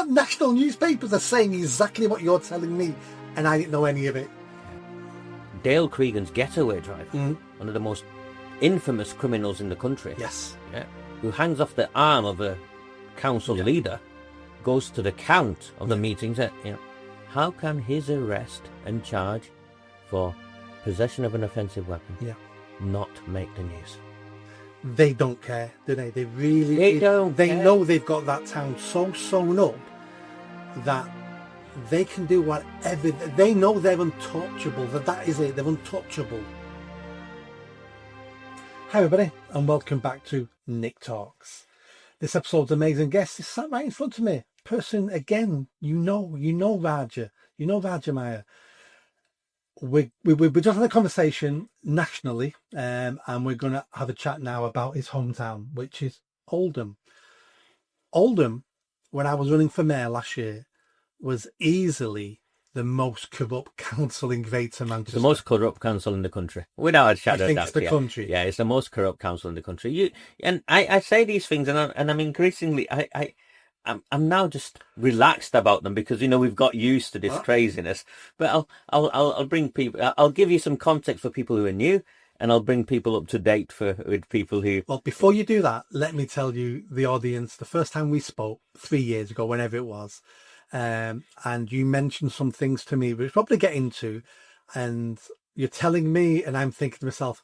about national newspapers are saying exactly what you're telling me, and I didn't know any of it. Dale Cregan's getaway driver, one of the most infamous criminals in the country. Yes. Yeah. Who hangs off the arm of a council leader, goes to the count of the meetings. How can his arrest and charge for possession of an offensive weapon not make the news? They don't care, do they? They really don't. They know they've got that town so sewn up that they can do whatever. They know they're untouchable. That is it. They're untouchable. Hi everybody, and welcome back to Nick Talks. This episode's amazing guest is sat right in front of me. Person again, you know Raja, Miah. We just had a conversation nationally, and we're going to have a chat now about his hometown, which is Oldham. Oldham, when I was running for mayor last year, was easily the most corrupt council in Greater Manchester. It's the most corrupt council in the country, without a shadow of doubt. It's the country. Yeah, it's the most corrupt council in the country. I say these things, and I'm increasingly, I'm now just relaxed about them because we've got used to this craziness. But I'll bring people. I'll give you some context for people who are new, and I'll bring people up to date with people who. Well, before you do that, let me tell you, the audience, the first time we spoke 3 years ago, whenever it was. And you mentioned some things to me, which we'll probably get into, and you're telling me, and I'm thinking to myself,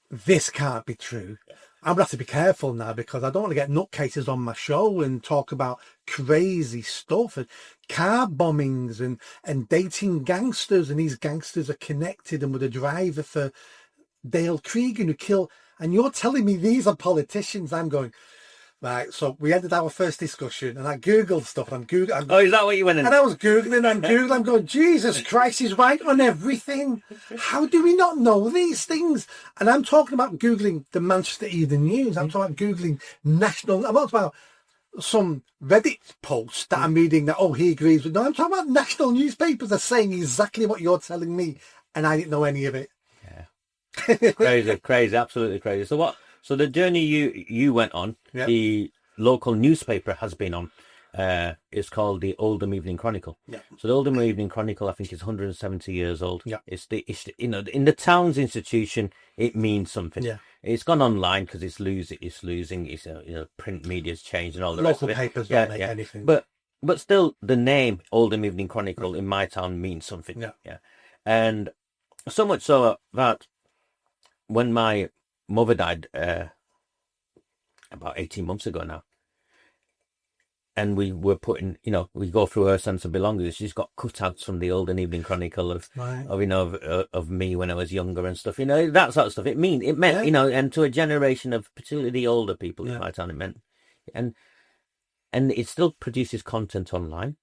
this can't be true. I'm gonna have to be careful now because I don't want to get nutcases on my show and talk about crazy stuff and car bombings and dating gangsters, and these gangsters are connected and with a driver for Dale Cregan who killed, and you're telling me these are politicians. I'm going, right, so we ended our first discussion, and I Googled stuff, and Oh, is that what you went in? And I was Googling, I'm going, Jesus Christ, he's right on everything. How do we not know these things? And I'm talking about Googling the Manchester Evening News. I'm talking about Googling national, I'm not talking about some Reddit post that I'm reading that, he agrees with. No, I'm talking about national newspapers are saying exactly what you're telling me, and I didn't know any of it. Yeah. Crazy, absolutely crazy. So the journey you went on, the local newspaper has been on. It's called the Oldham Evening Chronicle. Yeah. So the Oldham Evening Chronicle, I think, is 170 years old. Yeah. It's in the town's institution, it means something. Yeah. It's gone online because it's losing. It's print media's changed and all the rest of it. Local papers don't make anything. But still, the name Oldham Evening Chronicle in my town means something. Yeah. Yeah. And so much so that when my mother died about 18 months ago now, and we were putting, we go through her sense of belonging. She's got cutouts from the Oldham Evening Chronicle of me when I was younger and stuff, that sort of stuff. It meant, and to a generation of particularly the older people in my town, it meant, and it still produces content online,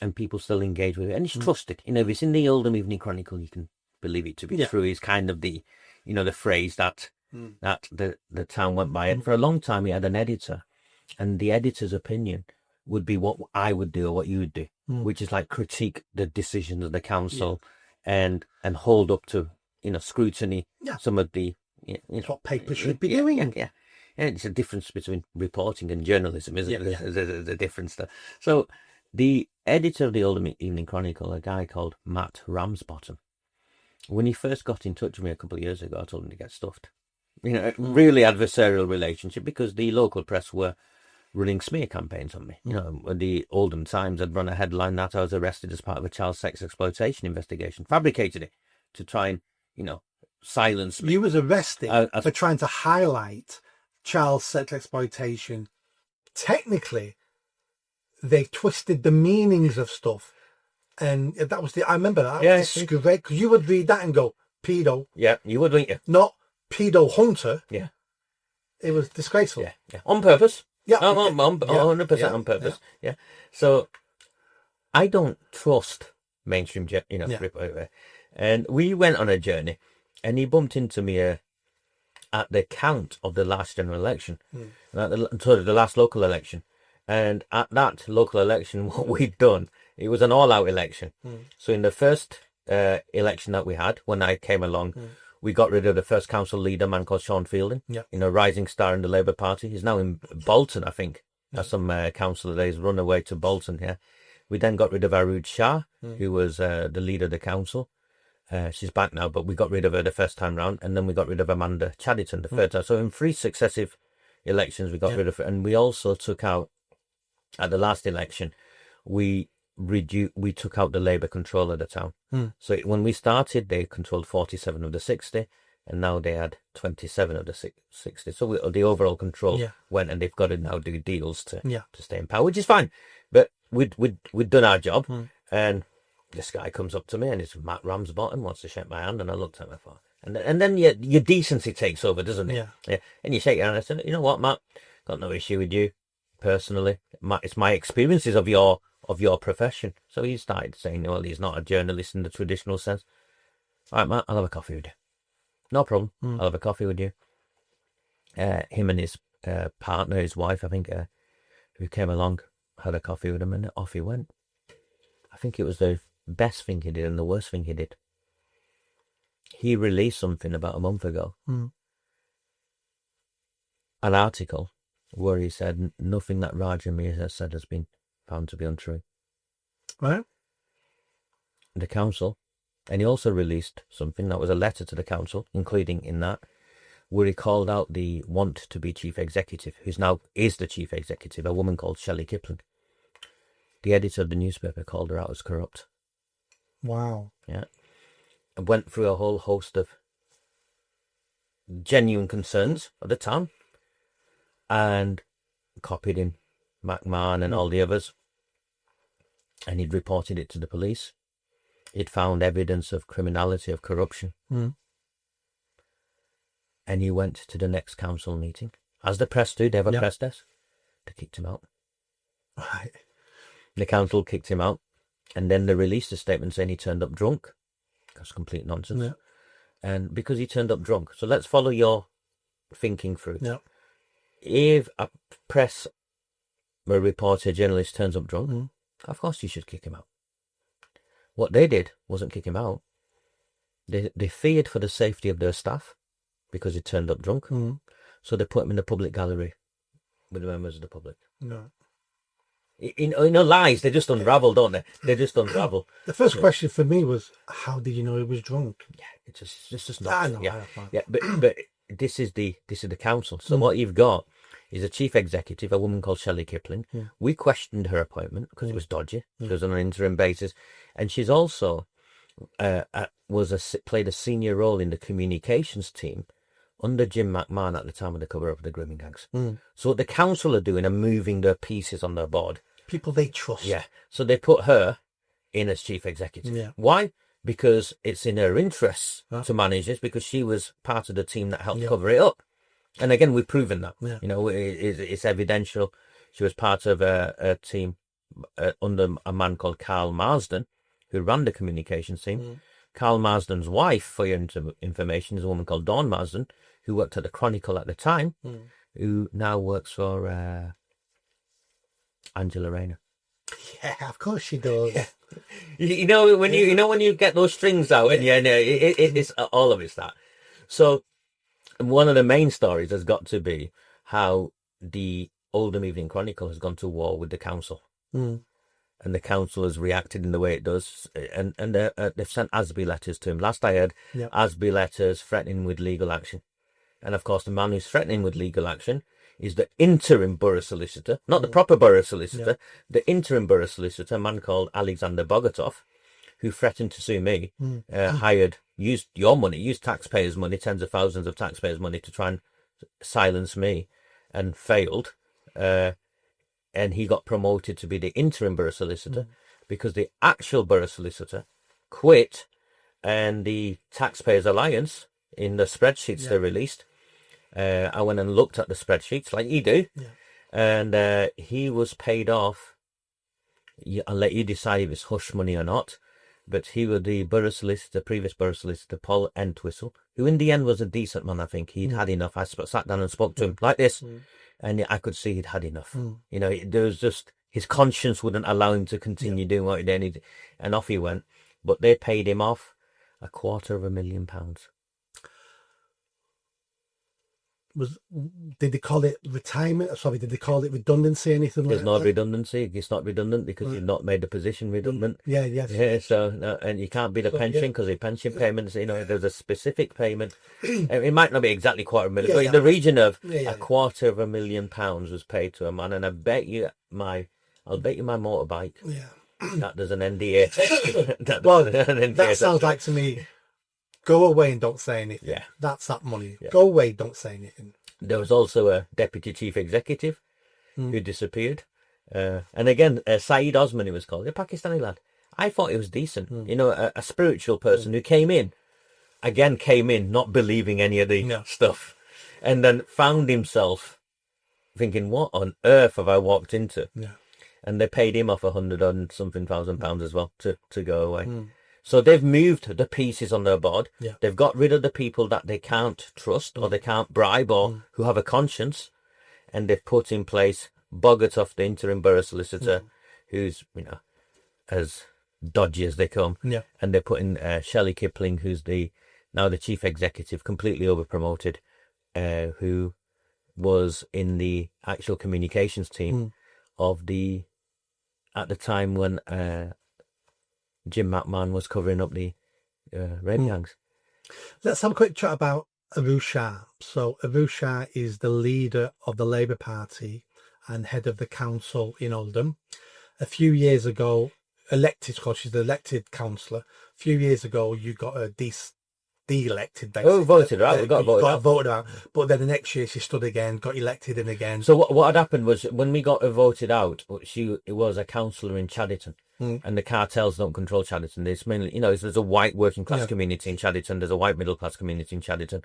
and people still engage with it, and it's trusted. If it's in the Oldham Evening Chronicle, you can believe it to be true. Is kind of the, the phrase that the town went by. And for a long time, we had an editor, and the editor's opinion would be what I would do or what you would do, which is like critique the decisions of the council and hold up to, scrutiny some of the, what papers should be doing. Yeah. And it's a difference between reporting and journalism, isn't it? There's a difference there. So the editor of the Oldham Evening Chronicle, a guy called Matt Ramsbottom, when he first got in touch with me a couple of years ago, I told him to get stuffed. Really adversarial relationship because the local press were running smear campaigns on me. The Oldham Times had run a headline that I was arrested as part of a child sex exploitation investigation, fabricated it to try and, silence me. You was arrested for trying to highlight child sex exploitation. Technically, they twisted the meanings of stuff. And that was I remember that. Because you would read that and go, pedo. Yeah, you would, wouldn't you? Not pedo hunter. Yeah. It was disgraceful. Yeah. On purpose. Yeah. 100% on purpose. Yeah. So I don't trust mainstream, and we went on a journey, and he bumped into me at the count of the last general election, the last local election. And at that local election, what we'd done, it was an all-out election. So in the first election that we had, when I came along, we got rid of the first council leader, a man called Sean Fielding, rising star in the Labour Party. He's now in Bolton, I think. some councillor days, run away to Bolton here. We then got rid of Arood Shah, who was the leader of the council. She's back now, but we got rid of her the first time round, and then we got rid of Amanda Chadderton the third time. So in 3 successive elections, we got rid of her, and we also took out, at the last election, we took out the Labour control of the town. So when we started, they controlled 47 of the 60, and now they had 27 of the 60. So the overall control went, and they've got to now do deals to stay in power, which is fine. But we'd done our job, and this guy comes up to me, and it's Matt Ramsbottom, wants to shake my hand, and I looked at him for, and then your decency takes over, doesn't it? Yeah. And you shake your hand. I said, you know what, Matt, got no issue with you personally. It's my experiences of your profession. So he started saying, well, he's not a journalist in the traditional sense. All right, Matt, I'll have a coffee with you. No problem. I'll have a coffee with you. Him and his partner, his wife, I think, who came along, had a coffee with him, and off he went. I think it was the best thing he did and the worst thing he did. He released something about a month ago, an article where he said nothing that Raj and Miah has said has been found to be untrue. Right. The council, and he also released something that was a letter to the council, including in that, where he called out the want-to-be chief executive, who's now is the chief executive, a woman called Shelley Kipling. The editor of the newspaper called her out as corrupt. Wow. Yeah. And went through a whole host of genuine concerns of the town, and copied in McMahon and all the others. And he'd reported it to the police. He'd found evidence of criminality, of corruption. And he went to the next council meeting. As the press do, they have a press desk. They kicked him out. Right. The council kicked him out. And then they released a statement saying he turned up drunk. That's complete nonsense. Yeah. And because he turned up drunk. So let's follow your thinking through. Yeah. If a press or a reporter, journalist turns up drunk, of course you should kick him out. What they did wasn't kick him out. They feared for the safety of their staff because he turned up drunk. So they put him in the public gallery with the members of the public. No. Lies, they just unravel, don't they? They just unravel. The first question for me was, how did you know he was drunk? Yeah, it's just not. No, yeah, but this is the council. So what you've got is a chief executive, a woman called Shelley Kipling. We questioned her appointment because it was dodgy. It was on an interim basis, and she's also played a senior role in the communications team under Jim McMahon at the time of the cover-up of the Grooming Gangs. So what the council are doing are moving their pieces on their board. People they trust. Yeah. So they put her in as chief executive. Yeah. Why? Because it's in her interests to manage this, because she was part of the team that helped cover it up. And again, we've proven that. Yeah. It's evidential. She was part of a team under a man called Carl Marsden, who ran the communications team. Carl Marsden's wife, for your information, is a woman called Dawn Marsden, who worked at the Chronicle at the time, who now works for Angela Rayner. Yeah, of course she does. Yeah. When you get those strings out, and it's all of it's that. So one of the main stories has got to be how the Oldham Evening Chronicle has gone to war with the council. And the council has reacted in the way it does, and they've sent ASBE letters to him. Last I heard, ASBE letters threatening with legal action. And of course, the man who's threatening with legal action is the interim borough solicitor, not the proper borough solicitor, the interim borough solicitor, a man called Alexander Bogatov, who threatened to sue me, used your money, used taxpayers' money, tens of thousands of taxpayers' money to try and silence me, and failed. And he got promoted to be the interim borough solicitor because the actual borough solicitor quit, and the Taxpayers Alliance, in the spreadsheets they released, I went and looked at the spreadsheets like you do, and he was paid off. I'll let you decide if it's hush money or not, but he was the borough solicitor, previous borough solicitor, Paul Entwistle, who in the end was a decent man, I think. He'd had enough. I sat down and spoke to him like this, and I could see he'd had enough. There was just, his conscience wouldn't allow him to continue doing what he did, and off he went. But they paid him off £250,000. did they call it retirement? Sorry, did they call it redundancy? Anything There's like no that? redundancy. It's not redundant because you've not made the position redundant. Yeah, yes. Yeah, so no, and you can't be the pension because the pension payments, there's a specific payment. It might not be exactly £250,000, but in the region of £250,000 was paid to a man, and I'll bet you my motorbike. Yeah. That there's an NDA. That sounds like to me. Go away and don't say anything. Yeah. That's that money. Yeah. Go away, don't say anything. There was also a deputy chief executive who disappeared. And again, Saeed Osman, he was called, a Pakistani lad. I thought he was decent. A spiritual person who came in not believing any of the stuff. And then found himself thinking, what on earth have I walked into? Yeah. And they paid him off £100,000 as well to go away. So they've moved the pieces on their board. Yeah. They've got rid of the people that they can't trust or they can't bribe or who have a conscience. And they've put in place Bogotoff, the interim borough solicitor, who's, as dodgy as they come. Yeah. And they put in Shelley Kipling, who's now the chief executive, completely overpromoted, who was in the actual communications team at the time when Jim McMahon was covering up the rape gangs. Let's have a quick chat about Abu Shah. So Abu Shah is the leader of the Labour Party and head of the council in Oldham. A few years ago, elected, because she's the elected councillor. A few years ago, you got her de-elected. Basically. Oh, voted out. We got voted out. But then the next year she stood again, got elected in again. So what had happened was when we got her voted out, it was a councillor in Chadderton. And the cartels don't control Chadderton. There's mainly, there's a white working class community in Chadderton. There's a white middle class community in Chadderton.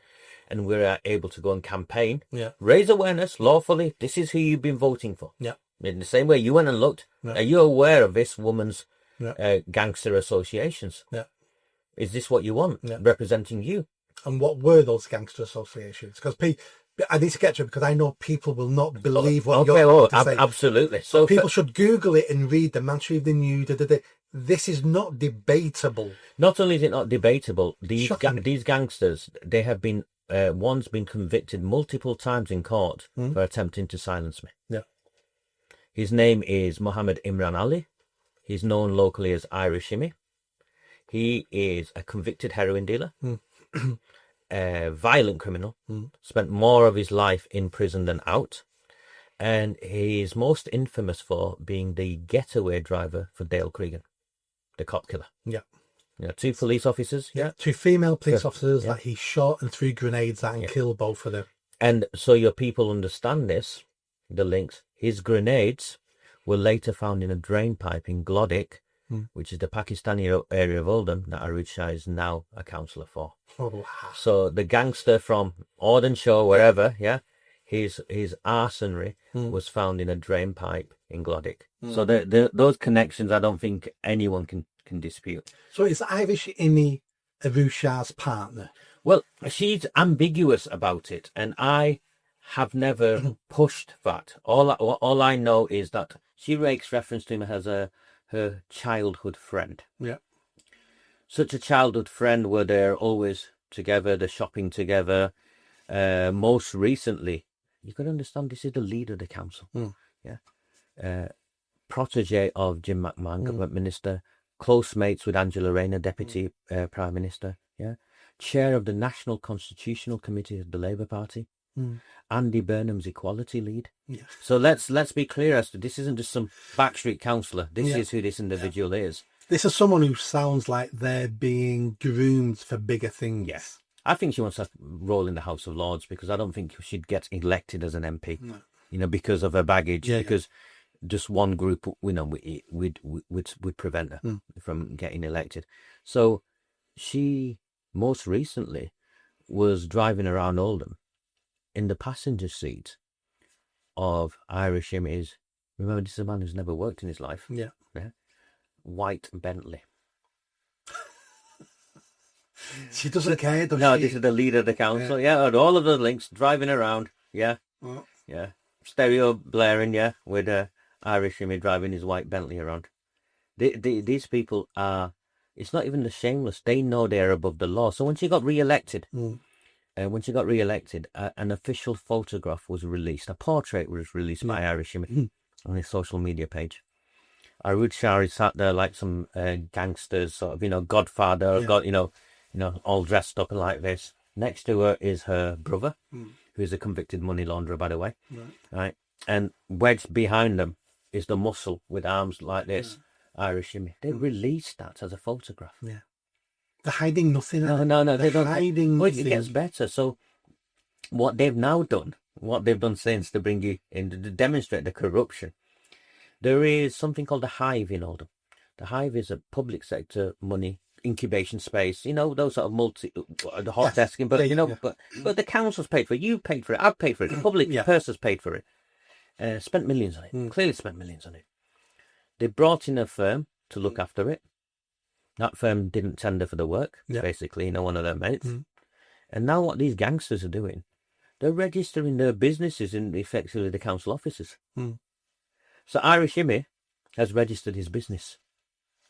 And we're able to go and campaign, raise awareness lawfully. This is who you've been voting for. Yeah. In the same way you went and looked. Are you aware of this woman's gangster associations? Yeah. Is this what you want representing you? And what were those gangster associations? Because I need to get to it because I know people will not believe what you're saying. Absolutely. So people should Google it and read the Manchester Evening News. This is not debatable. Not only is it not debatable, these gangsters, they have been, one's been convicted multiple times in court for attempting to silence me. Yeah. His name is Mohammed Imran Ali. He's known locally as Irish Shimmy. He is a convicted heroin dealer. A violent criminal, spent more of his life in prison than out, and he is most infamous for being the getaway driver for Dale Cregan, the cop killer. Yeah. 2 police officers. Yeah, 2 female police officers that he shot and threw grenades at and killed both of them. And so your people understand this, the links. His grenades were later found in a drain pipe in Glodick, which is the Pakistani area of Oldham that Arud Shah is now a councillor for. Oh, wow. So the gangster from Audenshaw, wherever, his arsenal was found in a drain pipe in Glodick. So those connections, I don't think anyone can dispute. So is Irish Imi Abu Shah's partner? Well, she's ambiguous about it, and I have never pushed that. All I know is that she makes reference to him as her childhood friend. Yeah. Such a childhood friend where they're always together, they're shopping together. Most recently, you got to understand, this is the leader of the council. Protege of Jim McMahon, government minister, close mates with Angela Rayner, deputy prime minister. Yeah. Chair of the National Constitutional Committee of the Labour Party. Andy Burnham's equality lead. Yeah. So let's be clear as to this isn't just some backstreet councillor. This is who this individual is. This is someone who sounds like they're being groomed for bigger things. Yes. I think she wants to roll in the House of Lords because I don't think she'd get elected as an MP. No. Because of her baggage. Because just one group, would prevent her from getting elected. So she most recently was driving around Oldham in the passenger seat of Irish Immy's. Remember, this is a man who's never worked in his life. Yeah. White Bentley. She doesn't care, does no, she? This is the leader of the council. And all of the links, driving around. Stereo blaring. With Irish Immy driving his white Bentley around. These people are. It's not even the shameless. They know they're above the law. So when she got re-elected, when she got re-elected, an official photograph was released. A portrait was released by Irish Image on his social media page. Arud Shah is sat there like some gangsters, sort of, Godfather, all dressed up like this. Next to her is her brother, who is a convicted money launderer, by the way. Right? And wedged behind them is the muscle with arms like this, Irish Image. They released that as a photograph. Yeah. They're hiding nothing. No, they don't. Hiding Well, it gets better. So what they've done since to bring you in to demonstrate the corruption, there is something called the Hive in Oldham. The Hive is a public sector money incubation space. Those sort of the hot desking, but but the council's paid for it. You paid for it. I've paid for it. The public person's paid for it. Spent millions on it. Clearly spent millions on it. They brought in a firm to look after it. That firm didn't tender for the work, basically, one of their mates. And now what these gangsters are doing, they're registering their businesses in effectively the council offices. So Irish Image has registered his business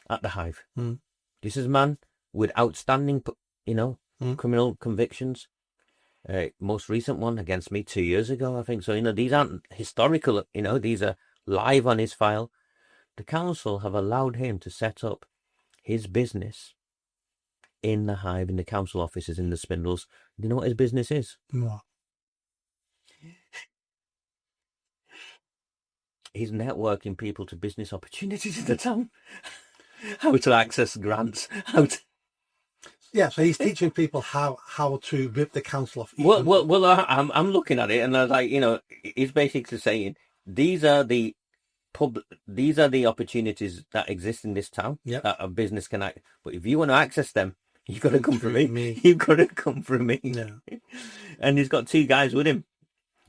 at the Hive. This is a man with outstanding, criminal convictions. Most recent one against me 2 years ago, I think. So, these aren't historical, these are live on his file. The council have allowed him to set up his business in the Hive, in the council offices, in the Spindles. Do you know what his business is? What? He's networking people to business opportunities in the town. How to access grants. Yeah, so he's teaching people how to rip the council off. Well, I'm looking at it, and I was like, he's basically saying these are the opportunities that exist in this town that a business can act. But if you want to access them, you've got to come through me. You've got to come through me. Yeah. And he's got two guys with him.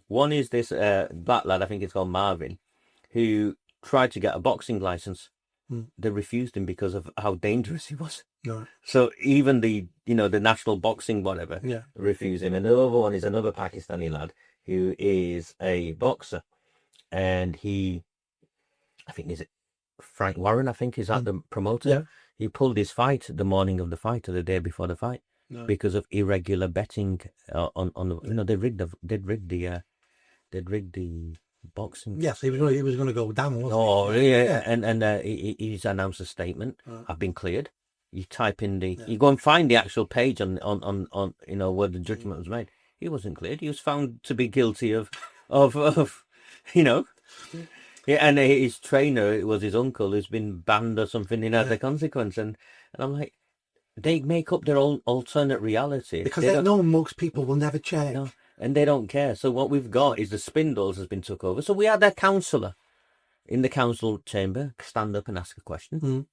One is this black lad, I think it's called Marvin, who tried to get a boxing license. They refused him because of how dangerous he was. No. So even the national boxing whatever refused him. And the other one is another Pakistani lad who is a boxer, and I think is it Frank Warren, I think, is that the promoter. Yeah. He pulled his fight the morning of the fight or the day before the fight because of irregular betting on the they'd rigged the boxing. Yes, he was going to go down, wasn't he? Yeah. And he's announced a statement. I've been cleared. You type in you go and find the actual page on where the judgment was made. He wasn't cleared. He was found to be guilty of Yeah, and his trainer, it was his uncle, who's been banned or something as a consequence. And I'm like, they make up their own alternate reality. Because they know most people will never check. No, and they don't care. So what we've got is the Spindles has been took over. So we had a councillor in the council chamber stand up and ask a question.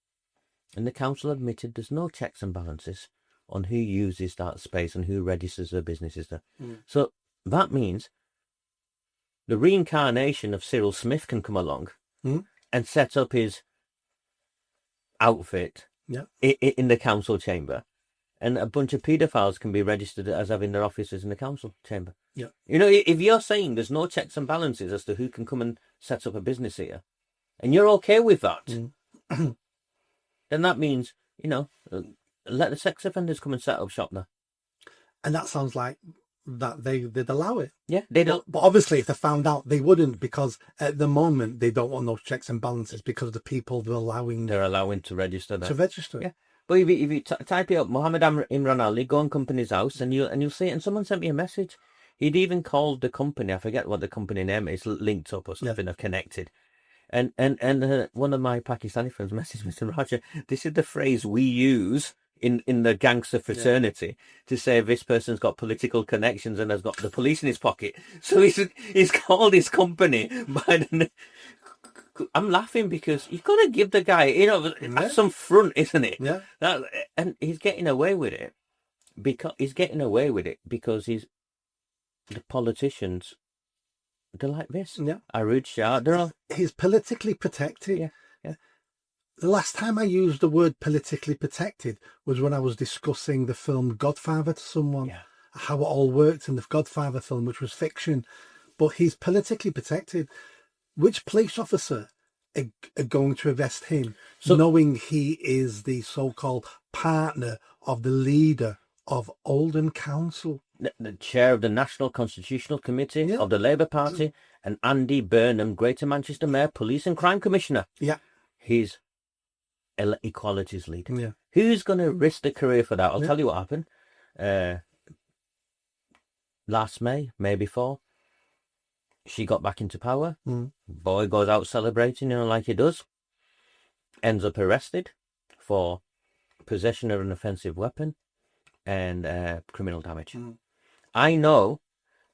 And the council admitted there's no checks and balances on who uses that space and who registers their businesses there. So that means the reincarnation of Cyril Smith can come along and set up his outfit in the council chamber, and a bunch of paedophiles can be registered as having their offices in the council chamber. Yeah. If you're saying there's no checks and balances as to who can come and set up a business here, and you're okay with that, then that means, let the sex offenders come and set up shop there. And that sounds like that they'd allow it. Yeah, they don't. But obviously, if they found out, they wouldn't, because at the moment they don't want those checks and balances because of the people they're allowing to register that. To register. Yeah, but if you type it up, Mohammed Imran Ali, go on company's house, and you'll see it. And someone sent me a message. He'd even called the company. I forget what the company name is, linked up or something, or connected. And one of my Pakistani friends messaged me, said, Roger, this is the phrase we use in the gangster fraternity to say this person's got political connections and has got the police in his pocket. So he's called his company by the... I'm laughing because you've got to give the guy, that's some front, isn't it? Yeah. And he's getting away with it because the politicians, they're like this. Yeah. Arud Shah, he's politically protected. Yeah. The last time I used the word politically protected was when I was discussing the film Godfather to someone, how it all worked in the Godfather film, which was fiction. But he's politically protected. Which police officer are going to arrest him, knowing he is the so-called partner of the leader of Oldham Council? the chair of the National Constitutional Committee of the Labour Party, and Andy Burnham, Greater Manchester Mayor, Police and Crime Commissioner. Yeah. He's equalities leader. Yeah. Who's going to risk the career for that? I'll tell you what happened. Last May before, she got back into power. Boy goes out celebrating, like he does. Ends up arrested for possession of an offensive weapon and criminal damage. I know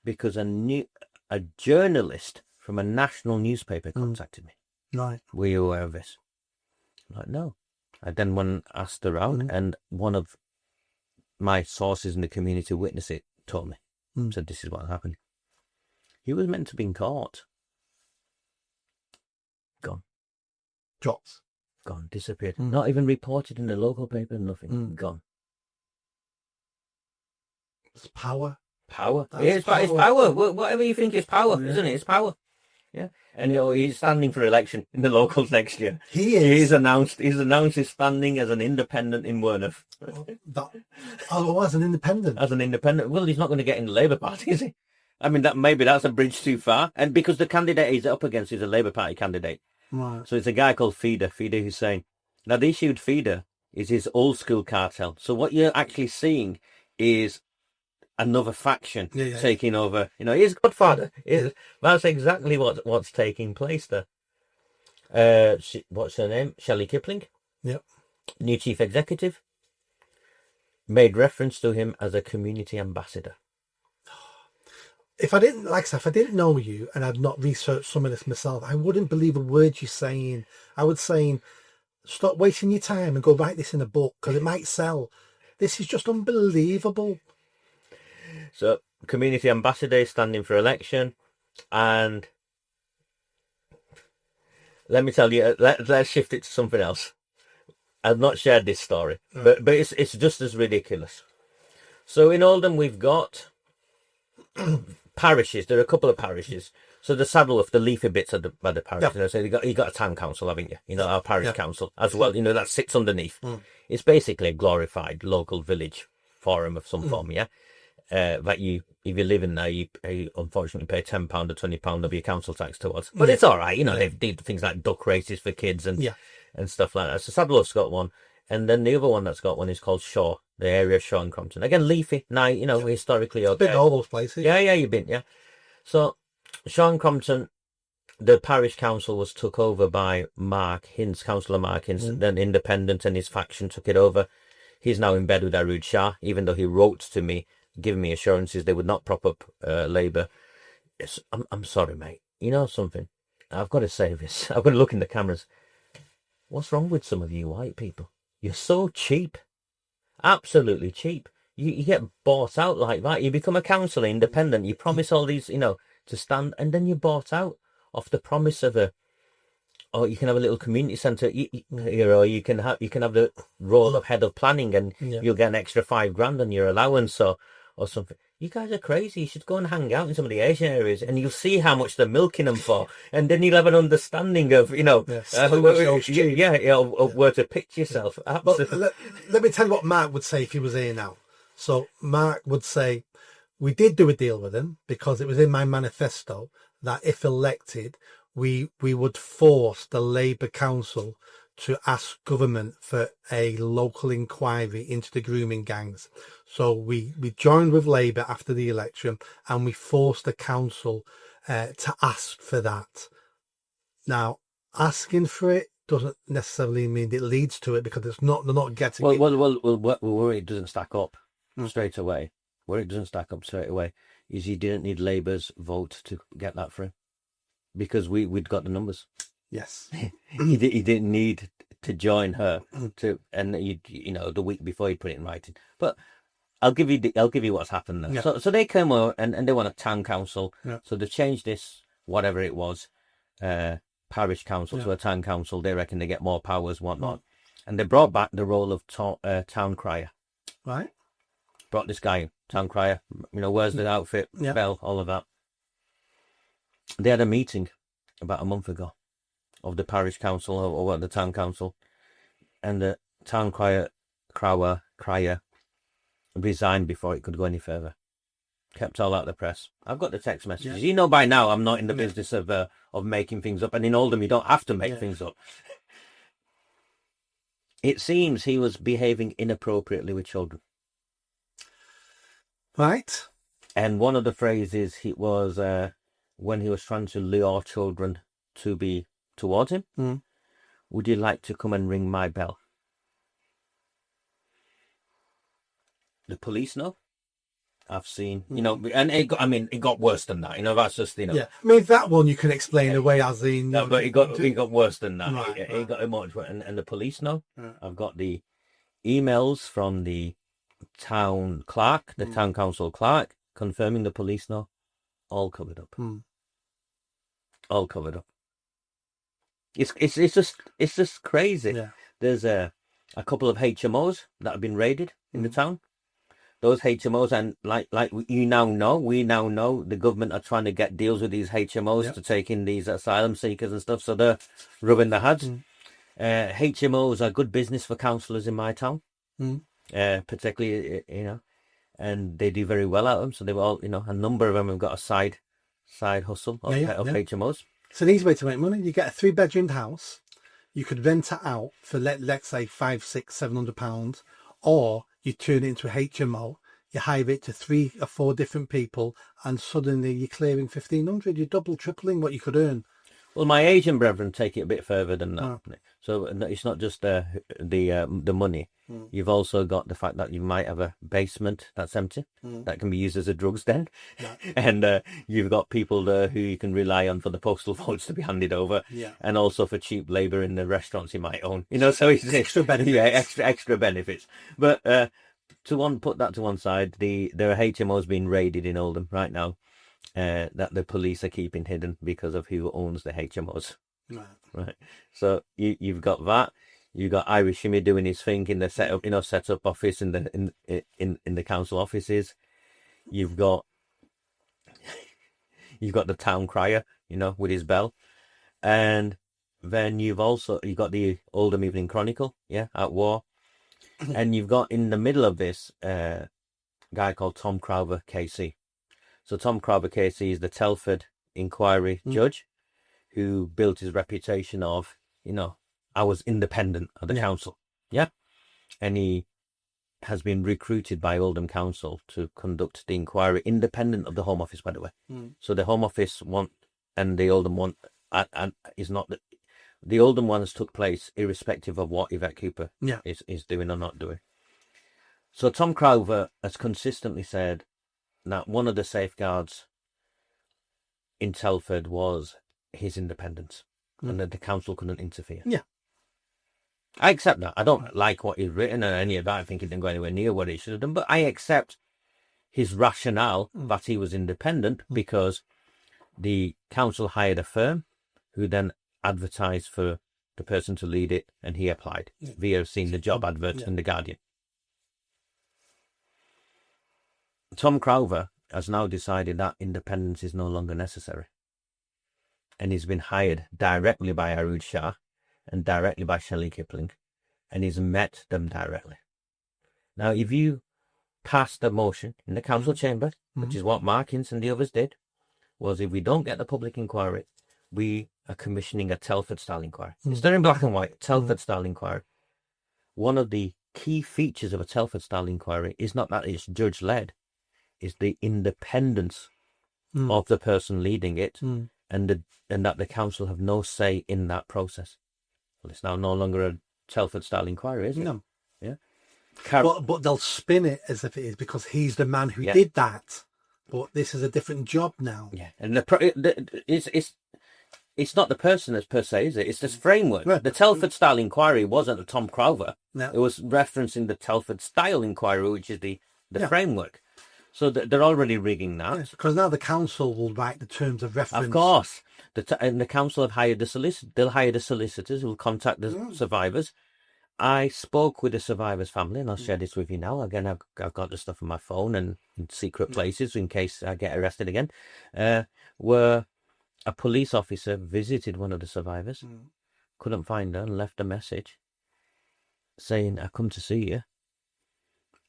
because a journalist from a national newspaper contacted me. Right. Were you aware of this? I'm like, no. I then went asked around, and one of my sources in the community witness it told me. Said this is what happened. He was meant to be in court. Gone. Drops. Gone. Disappeared. Not even reported in the local paper. Nothing. Gone. It's power. Power. It's power. Whatever you think is power, isn't it? It's power. Yeah. And he's standing for election in the locals next year. He is. He's announced his standing as an independent in Werneth. As an independent. As an independent. Well, he's not going to get in the Labour Party, is he? I mean, maybe that's a bridge too far. And because the candidate he's up against is a Labour Party candidate. Right. So it's a guy called Feeder Hussein. Now, the issue with Feeder is his old school cartel. So what you're actually seeing is another faction taking over. He's Godfather. That's exactly what's taking place there. What's her name? Shelley Kipling. Yep. New chief executive. Made reference to him as a community ambassador. If I didn't know you and I'd not researched some of this myself, I wouldn't believe a word you're saying. I would say, stop wasting your time and go write this in a book because it might sell. This is just unbelievable. So, community ambassador is standing for election, and let me tell you, let's shift it to something else. I've not shared this story, but it's just as ridiculous. So in Oldham, we've got parishes. There are a couple of parishes. So the saddle of the leafy bits by the parish. So you got a town council, haven't you? Our parish council as well. That sits underneath. It's basically a glorified local village forum of some form. Yeah. That if you live in there, you unfortunately pay £10 or £20 of your council tax towards. But it's all right, they did things like duck races for kids and stuff like that. So Saddlehoff's got one, and then the other one that's got one is called Shaw, the area of Shaw and Crompton. Again, leafy, nice, historically okay. Been all those places. Yeah, you've been, yeah. So Shaw and Crompton, the parish council was took over by Mark Hinds, Councillor Mark Hinds, then independent, and his faction took it over. He's now in bed with Arud Shah, even though he wrote to me, giving me assurances they would not prop up Labour. I'm sorry, mate. You know something? I've got to say this. I've got to look in the cameras. What's wrong with some of you white people? You're so cheap. Absolutely cheap. You get bought out like that. You become a councillor, independent. You promise all these, to stand, and then you're bought out off the promise of you can have a little community centre, or you can have the role of head of planning, and you'll get an extra £5,000 on your allowance or something. You guys are crazy. You should go and hang out in some of the Asian areas, and you'll see how much they're milking them for, and then you'll have an understanding of where to pitch yourself. Absolutely. Let me tell you what Mark would say if he was here now. So Mark would say, we did do a deal with him because it was in my manifesto that if elected, we would force the Labour Council to ask government for a local inquiry into the grooming gangs. So we joined with Labour after the election, and we forced the council to ask for that. Now, asking for it doesn't necessarily mean it leads to it, because they're not getting it. Well, where it doesn't stack up straight away, is he didn't need Labour's vote to get that through, because we'd got the numbers. Yes. he didn't need to join her and the week before he put it in writing. But I'll give you what's happened there. Yeah. So they came over and they want a town council. Yeah. So they changed this, whatever it was, parish council to a town council. They reckon they get more powers, whatnot. And they brought back the role of town crier. Right. Brought this guy in, town crier. Wears the outfit, bell, all of that. They had a meeting about a month ago of the parish council or the town council, and the town crier resigned before it could go any further. kept all out of the press. I've got the text messages. You know, by now I'm not in the business of making things up, and in Oldham you don't have to make things up. It seems he was behaving inappropriately with children. Right. And one of the phrases he was when he was trying to lure children to be towards him. Would you like to come and ring my bell? The police know. I've seen, you know, and it got worse than that. You know, that's just, you know. Yeah, I mean, that one you can explain away as in. No, but it got worse than that. Right, it got much worse. And the police know. I've got the emails from the town clerk, the town council clerk, confirming the police know. All covered up. All covered up. It's just crazy. Yeah. There's a couple of HMOs that have been raided in the town. Those HMOs, and like we now know the government are trying to get deals with these HMOs to take in these asylum seekers and stuff, so they're rubbing their heads. HMOs are good business for councillors in my town, particularly, you know, and they do very well out of them. So they've all, you know, a number of them have got a side hustle of HMOs. It's an easy way to make money. You get a 3-bedroomed house, you could rent it out for let's say £500, £600, £700, or you turn it into a HMO, you hire it to 3 or 4 different people, and suddenly you're clearing 1,500. You're double, tripling what you could earn. Well, my Asian brethren take it a bit further than that. So it's not just the money. You've also got the fact that you might have a basement that's empty that can be used as a drugs den, and you've got people there who you can rely on for the postal votes to be handed over, and also for cheap labour in the restaurants you might own. You know, so it's extra benefits. Yeah, extra benefits. But put that to one side. There are HMOs being raided in Oldham right now. That the police are keeping hidden because of who owns the HMOs. Right. So you've got that. You've got Irish Shimmy doing his thing in the set up office in the council offices. You've got the town crier, you know, with his bell, and then you've got the Oldham Evening Chronicle, at war, and you've got in the middle of this guy called Tom Crowther KC. So Tom Crowther KC is the Telford inquiry judge who built his reputation of, you know, I was independent of the council. Yeah. And he has been recruited by Oldham Council to conduct the inquiry independent of the Home Office, by the way. So the Home Office and the Oldham one is not the Oldham ones took place irrespective of what Yvette Cooper is doing or not doing. So Tom Crowther has consistently said that one of the safeguards in Telford was his independence and that the council couldn't interfere. Yeah. I accept that. I don't like what he's written or any of that. I think he didn't go anywhere near what he should have done, but I accept his rationale that he was independent because the council hired a firm who then advertised for the person to lead it, and he applied via seeing the job advert in The Guardian. Tom Crowther has now decided that independence is no longer necessary. And he's been hired directly by Arood Shah and directly by Shelley Kipling, and he's met them directly. Now, if you pass the motion in the council chamber, which is what Markins and the others did, was if we don't get the public inquiry, we are commissioning a Telford-style inquiry. It's done in black and white, Telford-style inquiry. One of the key features of a Telford-style inquiry is not that it's judge-led, is the independence of the person leading it, and that the council have no say in that process. Well, it's now no longer a Telford-style inquiry, is it? No. Yeah. But they'll spin it as if it is because he's the man who did that. But this is a different job now. Yeah, and it's not the person as per se, is it? It's this framework. Right. The Telford-style inquiry wasn't a Tom Crowther. No. It was referencing the Telford-style inquiry, which is the framework. So they're already rigging that. Yes, because now the council will write the terms of reference. Of course. And the council have hired the solicitor. They'll hire the solicitors who will contact the survivors. I spoke with the survivors' family, and I'll share this with you now. Again, I've got the stuff on my phone and in secret places in case I get arrested again. Where a police officer visited one of the survivors, couldn't find her, and left a message saying, "I come to see you."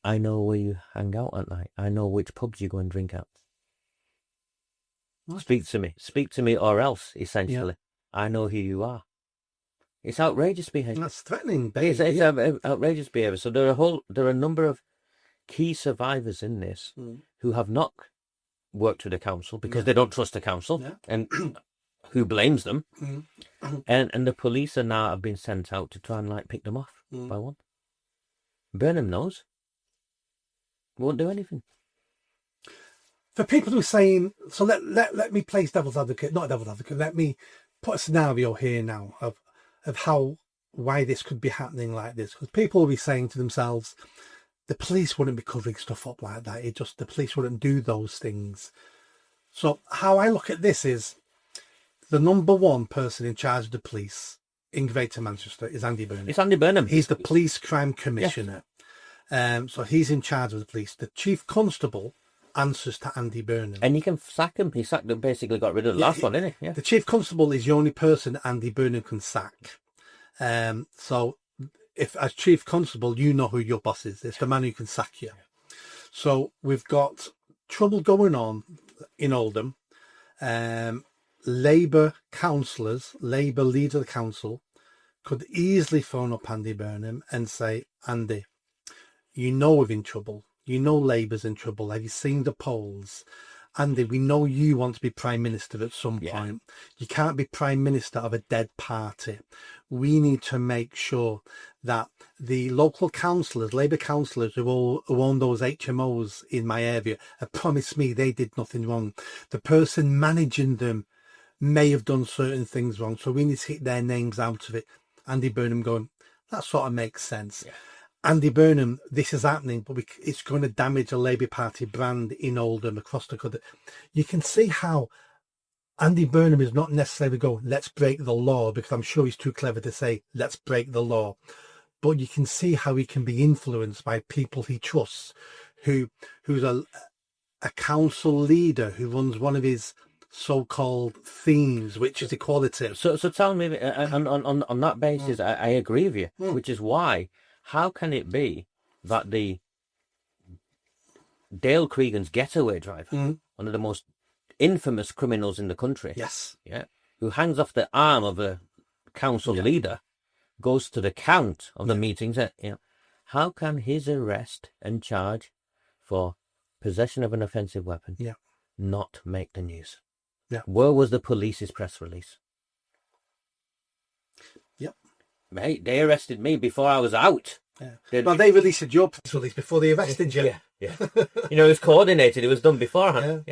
I know where you hang out at night. I know which pubs you go and drink at. What? Speak to me or else, essentially. Yeah. I know who you are. It's outrageous behaviour. That's threatening behaviour. It's outrageous behaviour. So there are a number of key survivors in this who have not worked with the council because they don't trust the council, and who blames them? And the police are now have been sent out to try and like pick them off by one. Burnham knows. Won't do anything. For people who are saying, so let me play devil's advocate, not devil's advocate, let me put a scenario here now of why this could be happening like this. Because people will be saying to themselves, the police wouldn't be covering stuff up like that. The police wouldn't do those things. So how I look at this is the number one person in charge of the police in Greater Manchester is Andy Burnham. It's Andy Burnham. He's the police crime commissioner. Yes. So he's in charge of the police. The chief constable answers to Andy Burnham. And you can sack him. He sacked him, basically got rid of the last one, didn't he? Yeah. The chief constable is the only person Andy Burnham can sack. So if as chief constable, you know who your boss is. It's the man who can sack you. So we've got trouble going on in Oldham. Labour councillors, Labour leader of the council, could easily phone up Andy Burnham and say, Andy, you know we're in trouble. You know Labour's in trouble. Have you seen the polls? Andy, we know you want to be Prime Minister at some point. You can't be Prime Minister of a dead party. We need to make sure that the local councillors, Labour councillors who own those HMOs in my area have promised me they did nothing wrong. The person managing them may have done certain things wrong, so we need to hit their names out of it. Andy Burnham going, that sort of makes sense. Yeah. Andy Burnham, this is happening, but it's going to damage a Labour Party brand in Oldham across the country. You can see how Andy Burnham is not necessarily going, let's break the law, because I'm sure he's too clever to say, let's break the law. But you can see how he can be influenced by people he trusts, who's a council leader who runs one of his so-called themes, which is equality. So tell me, on that basis, I agree with you, which is why. How can it be that the Dale Cregan's getaway driver, one of the most infamous criminals in the country, who hangs off the arm of a council leader, goes to the count of the meetings? How can his arrest and charge for possession of an offensive weapon not make the news? Where was the police's press release? Mate, they arrested me before I was out. Well, they released your press release before they arrested you. It was coordinated. It was done beforehand.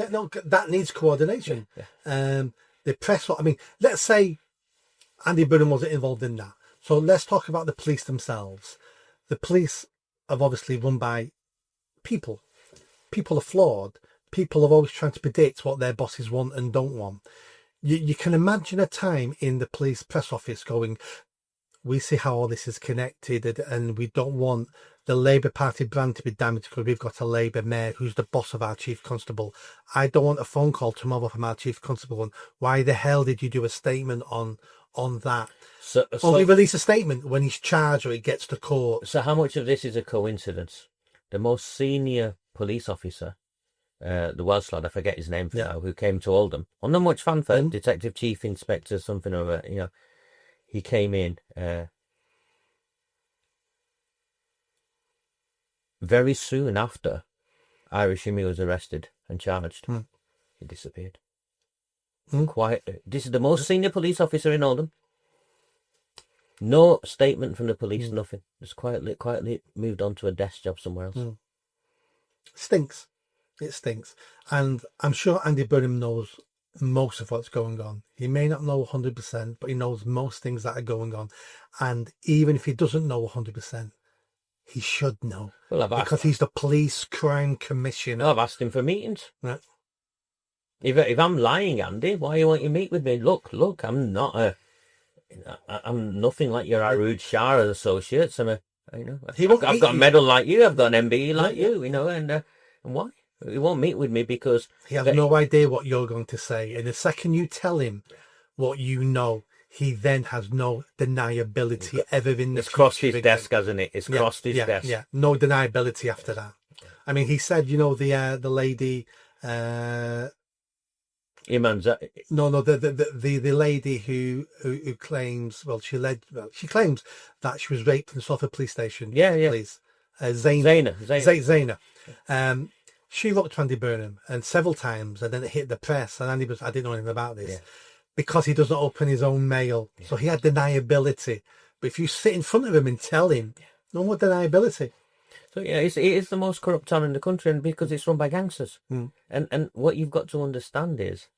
No, that needs coordination. The press, I mean, let's say Andy Burnham wasn't involved in that. So let's talk about the police themselves. The police are obviously run by people. People are flawed. People are always trying to predict what their bosses want and don't want. You can imagine a time in the police press office going, we see how all this is connected and we don't want the Labour Party brand to be damaged because we've got a Labour mayor who's the boss of our chief constable. I don't want a phone call tomorrow from our chief constable on why the hell did you do a statement on that? Or we release a statement when he's charged or he gets to court. So how much of this is a coincidence? The most senior police officer, the Welsh lad, I forget his name for now, who came to Oldham, under much fanfare, Detective Chief Inspector, something or other, he came in very soon after Irish Jimmy was arrested and charged. He disappeared. This is the most senior police officer in Oldham. No statement from the police, nothing. Just quietly moved on to a desk job somewhere else. Stinks. It stinks. And I'm sure Andy Burnham knows most of what's going on. He may not know 100%, but he knows most things that are going on. And even if he doesn't know 100%, he should know. Well, because he's the police crime commissioner. I've asked him for meetings. Right. If I'm lying, Andy, why won't you meet with me? Look, I'm not I'm nothing like your Arood Shah associates. I've got a medal like you. I've got an MBE like you. And why? He won't meet with me because he has no idea what you're going to say. And the second you tell him what you know, he then has no deniability ever in the It's crossed future his again. desk, hasn't it? It's crossed his desk. Yeah, no deniability after that. I mean, he said, the lady, Iman's the lady who claims, she claims that she was raped in the Salford police station. Yeah. Please. Zaina. She wrote to Andy Burnham and several times, and then it hit the press, and I didn't know anything about this because he doesn't open his own mail. So he had deniability. But if you sit in front of him and tell him, no more deniability. So it is the most corrupt town in the country, and because it's run by gangsters. And what you've got to understand is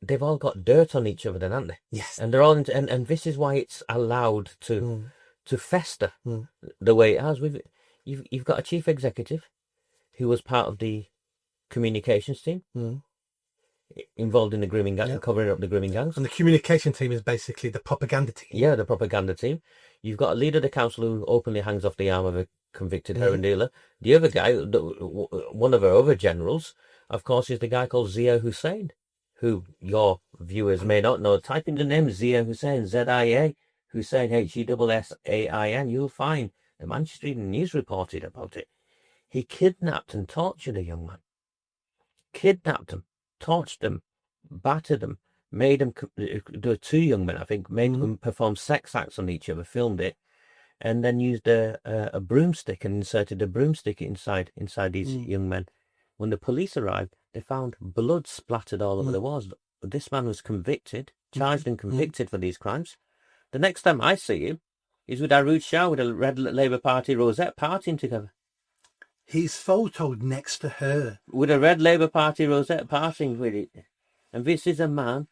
they've all got dirt on each other, then, haven't they? Yes. And they're all and this is why it's allowed to fester the way it has. You've got a chief executive who was part of the communications team involved in the grooming gang, covering up the grooming gangs. And the communication team is basically the propaganda team. Yeah, the propaganda team. You've got a leader of the council who openly hangs off the arm of a convicted heroin dealer. The other guy, one of our other generals, of course, is the guy called Zia Hussein, who your viewers may not know. Type in the name Zia Hussein, Z-I-A, Hussein, H-E-S-S-A-I-N. You'll find the Manchester Evening News reported about it. He kidnapped and tortured a young man. Kidnapped them, tortured them, battered them, made them, there were two young men, I think, made them perform sex acts on each other, filmed it, and then used a broomstick and inserted a broomstick inside these young men. When the police arrived, they found blood splattered all over the walls. This man was convicted, charged and convicted for these crimes. The next time I see him, he's with Arud Shah with a Red Labour Party rosette partying together. He's photoed next to her. With a Red Labour Party rosette partying with it. And this is a man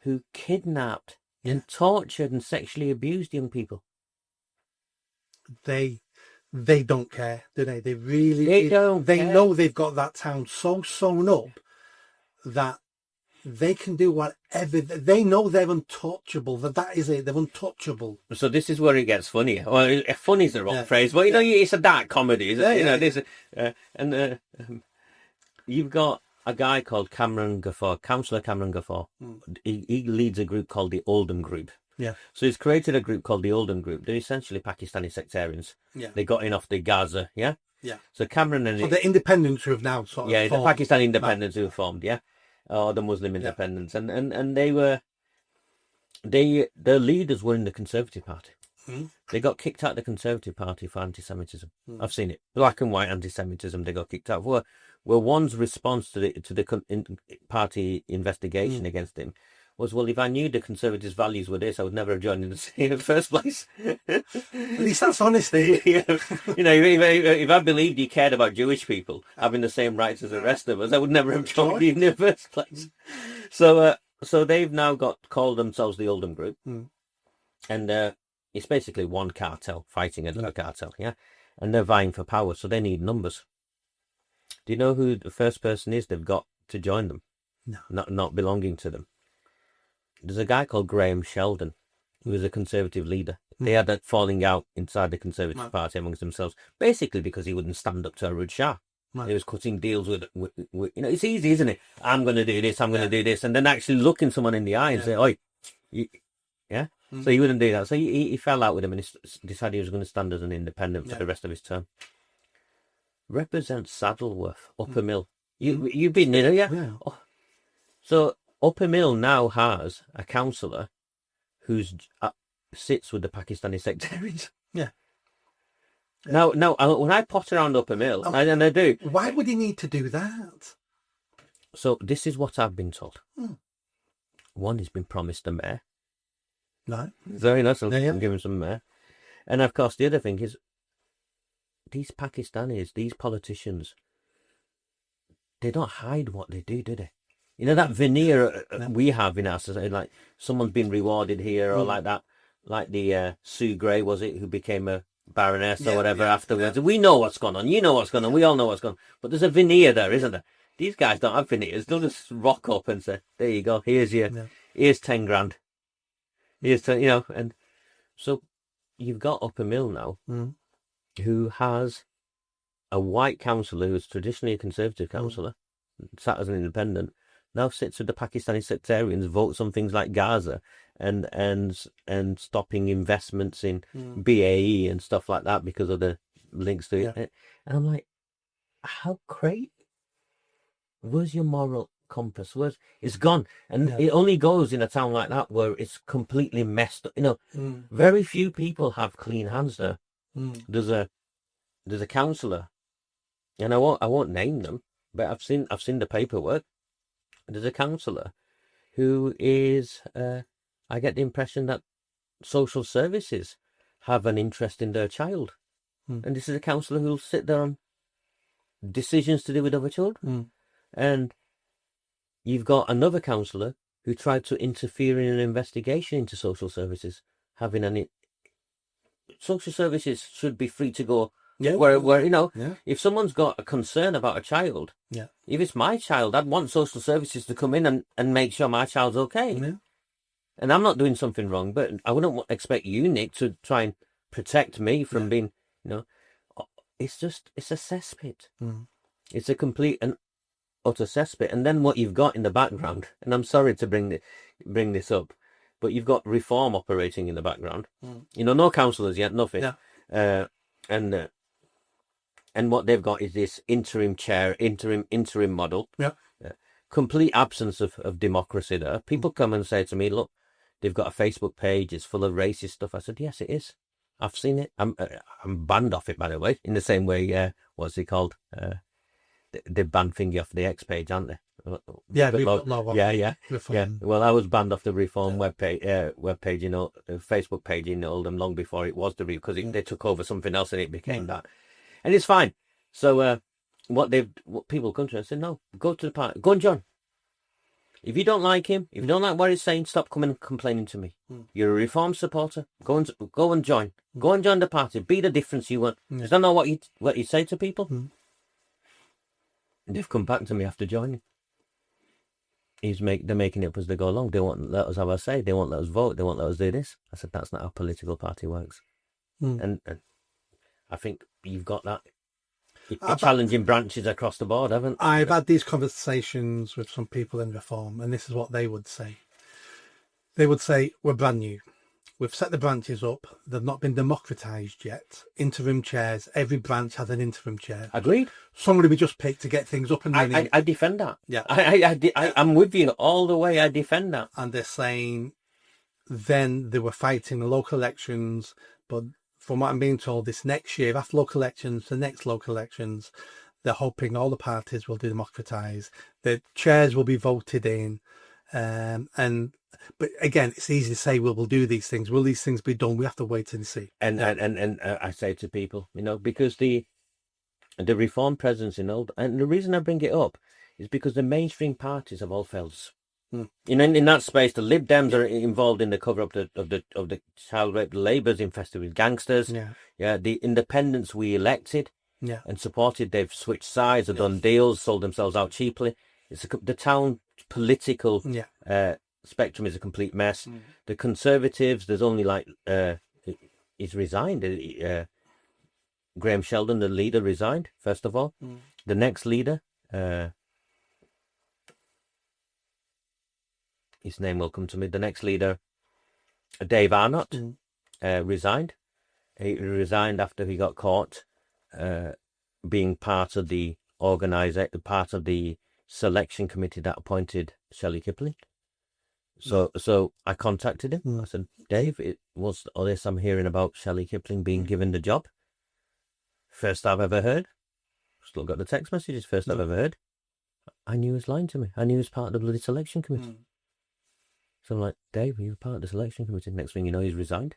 who kidnapped and tortured and sexually abused young people. They don't care, do they? They really don't. They know they've got that town so sewn up that they can do whatever. They know they're untouchable. That is it. They're untouchable. So this is where it gets funny. Well, funny is the wrong phrase, but it's a dark comedy. You've got a guy called Councillor Cameron Gaffar. He leads a group called the Oldham Group. Yeah. So he's created a group called the Oldham Group. They're essentially Pakistani sectarians. Yeah. They got in off the Gaza. Yeah. Yeah. So Cameron and the independents who have now sort of formed. The Pakistani independents who have formed. Yeah. Or the Muslim independents, and their leaders were in the Conservative Party. They got kicked out of the Conservative Party for anti-Semitism. I've seen it, black and white anti-Semitism. They got kicked out. Well, one's response to the party investigation against him was, well, if I knew the Conservatives' values were this, I would never have joined in the first place. At least that's honesty. If I believed you cared about Jewish people having the same rights as the rest of us, I would never have joined you in the first place. So they've now called themselves the Oldham Group, and it's basically one cartel fighting another cartel, and they're vying for power, so they need numbers. Do you know who the first person is they've got to join them? No. Not belonging to them. There's a guy called Graham Sheldon, who is a Conservative leader. They had that falling out inside the Conservative Party amongst themselves, basically because he wouldn't stand up to Arud Shah. He was cutting deals with it's easy, isn't it? I'm going to do this, I'm going to do this, and then actually looking someone in the eye and say, "Oi, So he wouldn't do that. So he fell out with him and he decided he was going to stand as an independent for the rest of his term. Represents Saddleworth, Upper Mill. You've been there, yeah? Oh. So Upper Mill now has a councillor who sits with the Pakistani sectarians. Yeah. Now, when I pot around Upper Mill, and I do. Why would he need to do that? So this is what I've been told. One, he's been promised a mayor. No. Very nice. I'll give him some mayor. And of course, the other thing is, these Pakistanis, these politicians, they don't hide what they do they? You know, that veneer we have in our society, like someone's been rewarded here or like that, like the Sue Gray, was it, who became a baroness or whatever afterwards. Yeah. We know what's going on. You know what's going on. We all know what's going on. But there's a veneer there, isn't there? These guys don't have veneers. They'll just rock up and say, there you go. Here's 10 grand. Here's 10, and so you've got Upper Mill now, who has a white councillor who's traditionally a Conservative councillor, sat as an independent, now sits with the Pakistani sectarians, votes on things like Gaza and stopping investments in BAE and stuff like that because of the links to it. And I'm like, how great was your moral compass? It's gone, and it only goes in a town like that where it's completely messed up. Very few people have clean hands there. There's a councillor, and I won't name them, but I've seen the paperwork. There's a councillor who is I get the impression that social services have an interest in their child, and this is a councillor who'll sit there on decisions to do with other children. And you've got another councillor who tried to interfere in an investigation into social services. Social services should be free to go where if someone's got a concern about a child, if it's my child, I'd want social services to come in and make sure my child's okay. And I'm not doing something wrong, but I wouldn't expect you, Nick, to try and protect me from being, it's a cesspit. It's a complete and utter cesspit. And then what you've got in the background, and I'm sorry to bring this up, but you've got reform operating in the background. No councillors yet, nothing. And what they've got is this interim model. Complete absence of democracy there. People come and say to me, look, they've got a Facebook page, it's full of racist stuff. I said, yes, it is. I've seen it. I'm banned off it, by the way, in the same way, what's it called? They banned Thingy off the X page, aren't they? Yeah. Well, I was banned off the Reform web page, Facebook page in Oldham long before it was because they took over something else and it became that. And it's fine. So what people come to and say, no, go to the party, go and join. If you don't like him, if you don't like what he's saying, stop coming and complaining to me. You're a Reform supporter. Go and join. Go and join the party. Be the difference you want. Is that not what you say to people? They've come back to me after joining. They're making it up as they go along. They won't let us have our say. They won't let us vote. They won't let us do this. I said, that's not how a political party works. And I think you've got that. You're challenging branches across the board, haven't you? I've had these conversations with some people in Reform, and this is what they would say. They would say, we're brand new. We've set the branches up. They've not been democratised yet. Interim chairs. Every branch has an interim chair. Agreed. Somebody we just picked to get things up and running. I defend that. Yeah. I'm with you all the way. I defend that. And they're saying then they were fighting the local elections, but from what I'm being told, this next year, after local elections, the next local elections, they're hoping all the parties will democratise. The chairs will be voted in. But again, it's easy to say, we'll do these things. Will these things be done? We have to wait and see. And I say to people, because the Reform presence in Oldham, and the reason I bring it up is because the mainstream parties have all failed us. In that space, the Lib Dems are involved in the cover up of the child rape. The Labour's infested with gangsters. The independents we elected and supported, they've switched sides, have done deals, sold themselves out cheaply. The town political spectrum is a complete mess. The Conservatives, there's only he's resigned. Graham Sheldon, the leader, resigned first of all. The next leader, his name will come to me. The next leader, Dave Arnott, resigned. He resigned after he got caught being part of the part of the selection committee that appointed Shelley Kipling. So I contacted him. I said, Dave, it was all this I'm hearing about Shelley Kipling being given the job. First I've ever heard. Still got the text messages. First I've ever heard. I knew he was lying to me. I knew he was part of the bloody selection committee. So I'm like, Dave, you were part of the selection committee. Next thing you know, he's resigned.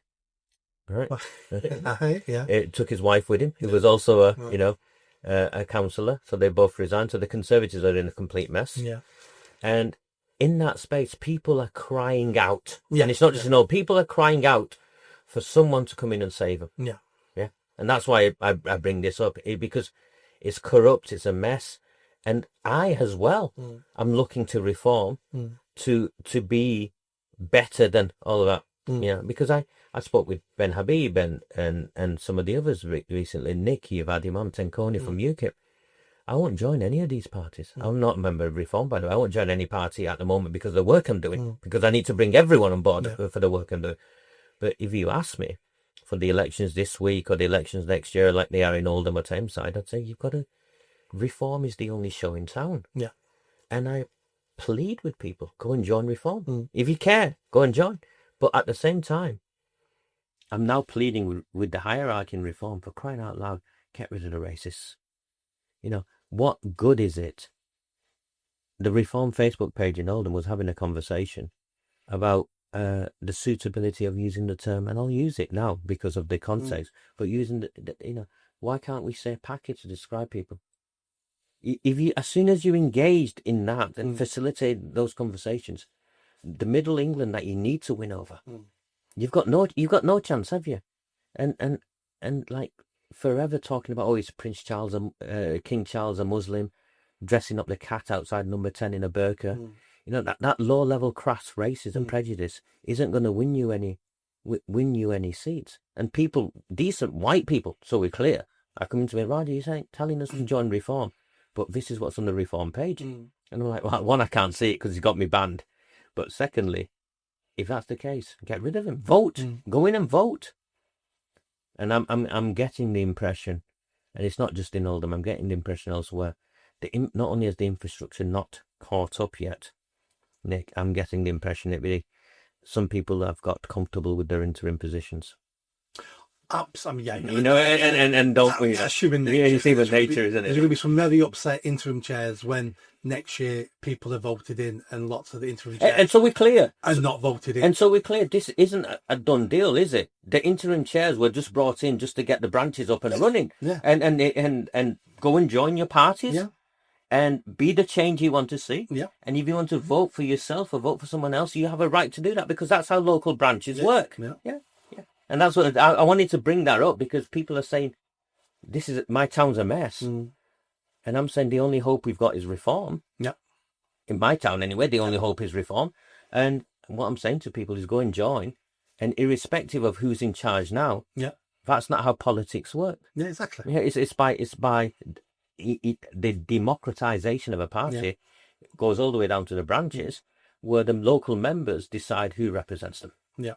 Right. It took his wife with him, who was also a councillor. So they both resigned. So the Conservatives are in a complete mess. And in that space, people are crying out. And it's not just people are crying out for someone to come in and save them. And that's why I bring this up, because it's corrupt, it's a mess. And I, as well, I'm looking to reform to be better than all of that. Because I spoke with Ben Habib and some of the others recently. Nick, you've had him on, Tenkoni from UKIP. I won't join any of these parties. I'm not a member of Reform, by the way. I won't join any party at the moment because of the work I'm doing, because I need to bring everyone on board for the work I'm doing. But if you ask me for the elections this week or the elections next year, like they are in Oldham or Tameside, I'd say you've got to... Reform is the only show in town. Yeah. And I plead with people, go and join Reform. If you care, go and join. But at the same time, I'm now pleading with the hierarchy in Reform, for crying out loud, get rid of the racists. You know, what good is it? The Reform Facebook page in Oldham was having a conversation about the suitability of using the term, and I'll use it now because of the context, but using why can't we say package to describe people? If you, as soon as you engaged in that and facilitate those conversations, the Middle England that you need to win over, you've got no chance, have you? And like forever talking about, it's Prince Charles and King Charles, a Muslim, dressing up the cat outside number 10 in a burqa. You know, that low level crass racism prejudice isn't going to win you any seats. And people, decent white people, so we're clear, are coming to me, Roger, you're telling us to join Reform, but this is what's on the Reform page. And I'm like, well, one, I can't see it because he's got me banned. But secondly, if that's the case, get rid of him. Vote. Go in and vote. And I'm getting the impression, and it's not just in Oldham, I'm getting the impression elsewhere, that not only has the infrastructure not caught up yet, Nick, I'm getting the impression that some people have got comfortable with their interim positions. Absolutely, you know, and don't we? That's human nature. Yeah, you see the nature, isn't it? There's going to be some very upset interim chairs when next year people are voted in, and lots of the interim chairs and so we're clear, are not voted in. And so we're clear. This isn't a done deal, is it? The interim chairs were just brought in just to get the branches up and running, and go and join your parties. Yeah. And be the change you want to see. Yeah. And if you want to vote for yourself or vote for someone else, you have a right to do that, because that's how local branches work. Yeah. And that's what I wanted to bring that up, because people are saying, my town's a mess. And I'm saying the only hope we've got is Reform. Yeah. In my town anyway, the only hope is Reform. And what I'm saying to people is go and join. And irrespective of who's in charge now, that's not how politics work. Yeah, exactly. Yeah, it's by the democratization of a party goes all the way down to the branches, where the local members decide who represents them. Yeah.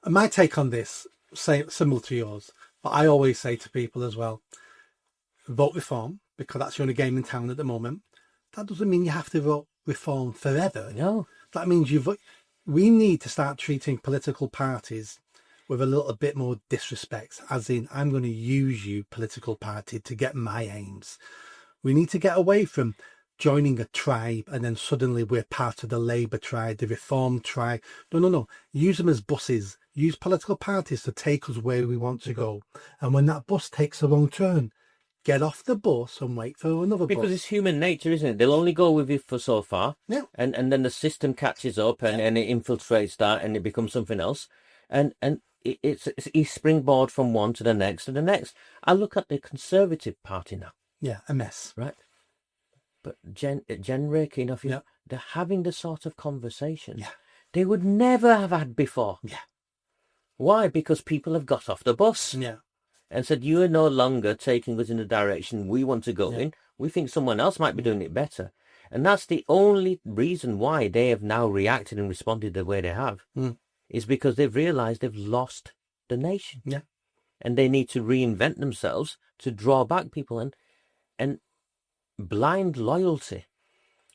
And my take on this, similar to yours, but I always say to people as well, vote Reform, because that's the only game in town at the moment. That doesn't mean you have to vote Reform forever. No. That means we need to start treating political parties with a little bit more disrespect, as in, I'm going to use you, political party, to get my aims. We need to get away from joining a tribe and then suddenly we're part of the Labour tribe, the Reform tribe. No. Use them as buses. Use political parties to take us where we want to go. And when that bus takes a wrong turn, get off the bus and wait for another bus. Because it's human nature, isn't it? They'll only go with you for so far. Yeah. And then the system catches up and it infiltrates that and it becomes something else. And it's a springboard from one to the next to the next. I look at the Conservative Party now. Yeah, a mess. Right. But generic enough, they're having the sort of conversation they would never have had before. Yeah. Why? Because people have got off the bus. Yeah. And said, you are no longer taking us in the direction we want to go in. We think someone else might be doing it better. And that's the only reason why they have now reacted and responded the way they have. Is because they've realised they've lost the nation. Yeah. And they need to reinvent themselves to draw back people. And blind loyalty.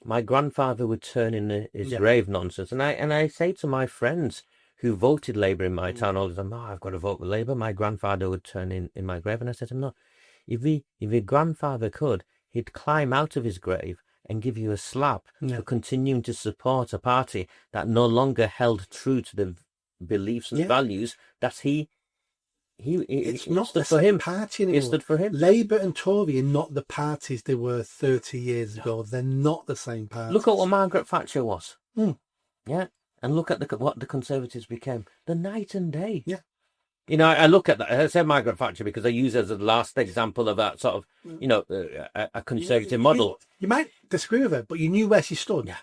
My grandfather would turn in his grave nonsense. And I say to my friends who voted Labour in my town all the time, I've got to vote with Labour. My grandfather would turn in my grave. And I said to him, no, if your grandfather could, he'd climb out of his grave and give you a slap for continuing to support a party that no longer held true to the beliefs and values that it's not the same party anymore. It stood for him. Labour and Tory are not the parties they were 30 years ago. They're not the same parties. Look at what Margaret Thatcher was. Yeah. And look at what the Conservatives became. The night and day. Yeah. You know, I look at that. I said Margaret Thatcher because I use it as the last example of that sort of, a Conservative model. You might disagree with her, but you knew where she stood. Yeah.